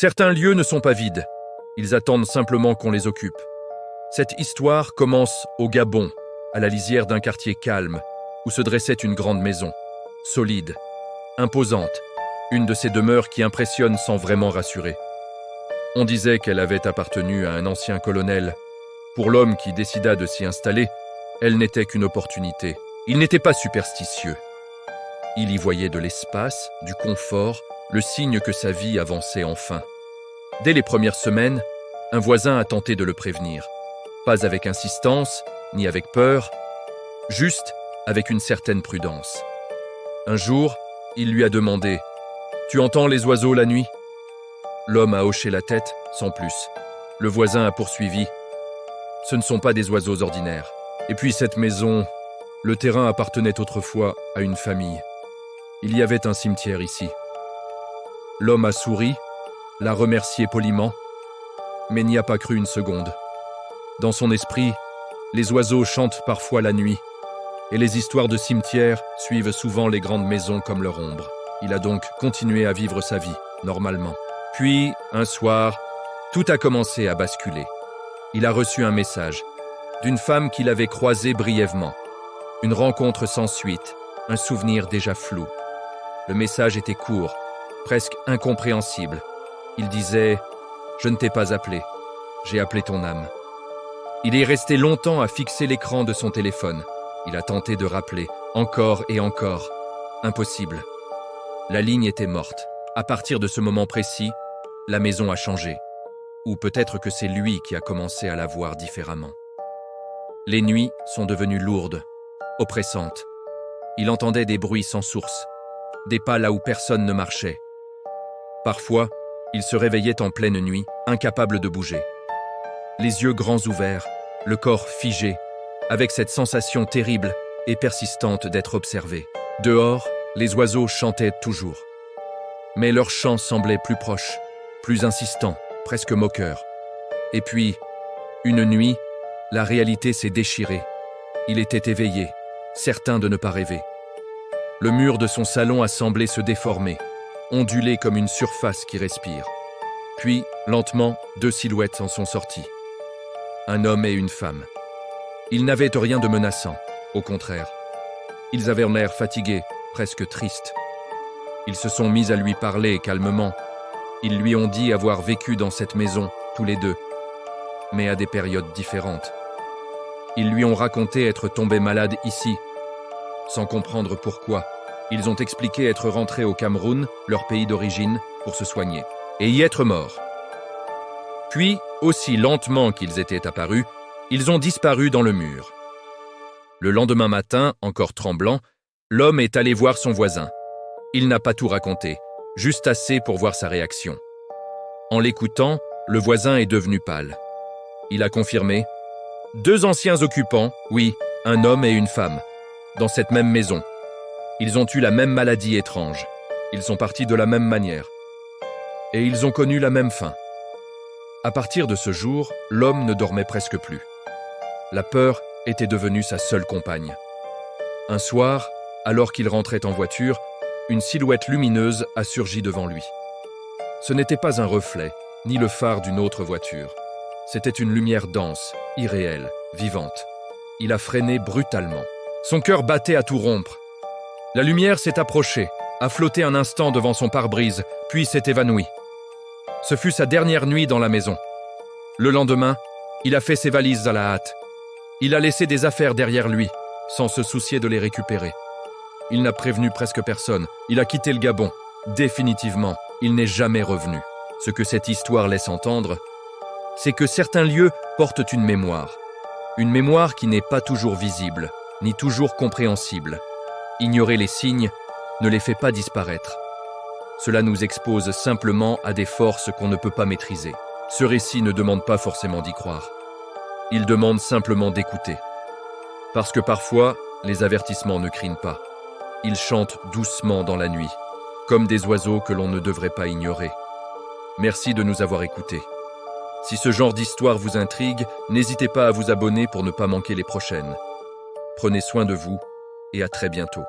Certains lieux ne sont pas vides, ils attendent simplement qu'on les occupe. Cette histoire commence au Gabon, à la lisière d'un quartier calme, où se dressait une grande maison, solide, imposante, une de ces demeures qui impressionnent sans vraiment rassurer. On disait qu'elle avait appartenu à un ancien colonel. Pour l'homme qui décida de s'y installer, elle n'était qu'une opportunité. Il n'était pas superstitieux. Il y voyait de l'espace, du confort, le signe que sa vie avançait enfin. Dès les premières semaines, un voisin a tenté de le prévenir. Pas avec insistance, ni avec peur, juste avec une certaine prudence. Un jour, il lui a demandé « Tu entends les oiseaux la nuit ?» L'homme a hoché la tête, sans plus. Le voisin a poursuivi « Ce ne sont pas des oiseaux ordinaires. Et puis cette maison, le terrain appartenait autrefois à une famille. Il y avait un cimetière ici. » L'homme a souri, l'a remercié poliment, mais n'y a pas cru une seconde. Dans son esprit, les oiseaux chantent parfois la nuit, et les histoires de cimetières suivent souvent les grandes maisons comme leur ombre. Il a donc continué à vivre sa vie, normalement. Puis, un soir, tout a commencé à basculer. Il a reçu un message d'une femme qu'il avait croisée brièvement. Une rencontre sans suite, un souvenir déjà flou. Le message était court, presque incompréhensible. Il disait « Je ne t'ai pas appelé, j'ai appelé ton âme ». Il est resté longtemps à fixer l'écran de son téléphone. Il a tenté de rappeler, encore et encore. Impossible. La ligne était morte. À partir de ce moment précis, la maison a changé. Ou peut-être que c'est lui qui a commencé à la voir différemment. Les nuits sont devenues lourdes, oppressantes. Il entendait des bruits sans source, des pas là où personne ne marchait. Parfois, il se réveillait en pleine nuit, incapable de bouger. Les yeux grands ouverts, le corps figé, avec cette sensation terrible et persistante d'être observé. Dehors, les oiseaux chantaient toujours. Mais leur chant semblait plus proche, plus insistant, presque moqueur. Et puis, une nuit, la réalité s'est déchirée. Il était éveillé, certain de ne pas rêver. Le mur de son salon a semblé se déformer, ondulé comme une surface qui respire. Puis, lentement, deux silhouettes en sont sorties. Un homme et une femme. Ils n'avaient rien de menaçant, au contraire. Ils avaient l'air fatigués, presque tristes. Ils se sont mis à lui parler calmement. Ils lui ont dit avoir vécu dans cette maison, tous les deux, mais à des périodes différentes. Ils lui ont raconté être tombés malades ici, sans comprendre pourquoi. Ils ont expliqué être rentrés au Cameroun, leur pays d'origine, pour se soigner, et y être morts. Puis, aussi lentement qu'ils étaient apparus, ils ont disparu dans le mur. Le lendemain matin, encore tremblant, l'homme est allé voir son voisin. Il n'a pas tout raconté, juste assez pour voir sa réaction. En l'écoutant, le voisin est devenu pâle. Il a confirmé « 2 anciens occupants, oui, un homme et une femme, dans cette même maison. Ils ont eu la même maladie étrange. Ils sont partis de la même manière. Et ils ont connu la même fin. » À partir de ce jour, l'homme ne dormait presque plus. La peur était devenue sa seule compagne. Un soir, alors qu'il rentrait en voiture, une silhouette lumineuse a surgi devant lui. Ce n'était pas un reflet, ni le phare d'une autre voiture. C'était une lumière dense, irréelle, vivante. Il a freiné brutalement. Son cœur battait à tout rompre. La lumière s'est approchée, a flotté un instant devant son pare-brise, puis s'est évanouie. Ce fut sa dernière nuit dans la maison. Le lendemain, il a fait ses valises à la hâte. Il a laissé des affaires derrière lui, sans se soucier de les récupérer. Il n'a prévenu presque personne. Il a quitté le Gabon. Définitivement, il n'est jamais revenu. Ce que cette histoire laisse entendre, c'est que certains lieux portent une mémoire. Une mémoire qui n'est pas toujours visible, ni toujours compréhensible. Ignorer les signes ne les fait pas disparaître. Cela nous expose simplement à des forces qu'on ne peut pas maîtriser. Ce récit ne demande pas forcément d'y croire. Il demande simplement d'écouter. Parce que parfois, les avertissements ne crient pas. Ils chantent doucement dans la nuit, comme des oiseaux que l'on ne devrait pas ignorer. Merci de nous avoir écoutés. Si ce genre d'histoire vous intrigue, n'hésitez pas à vous abonner pour ne pas manquer les prochaines. Prenez soin de vous et à très bientôt.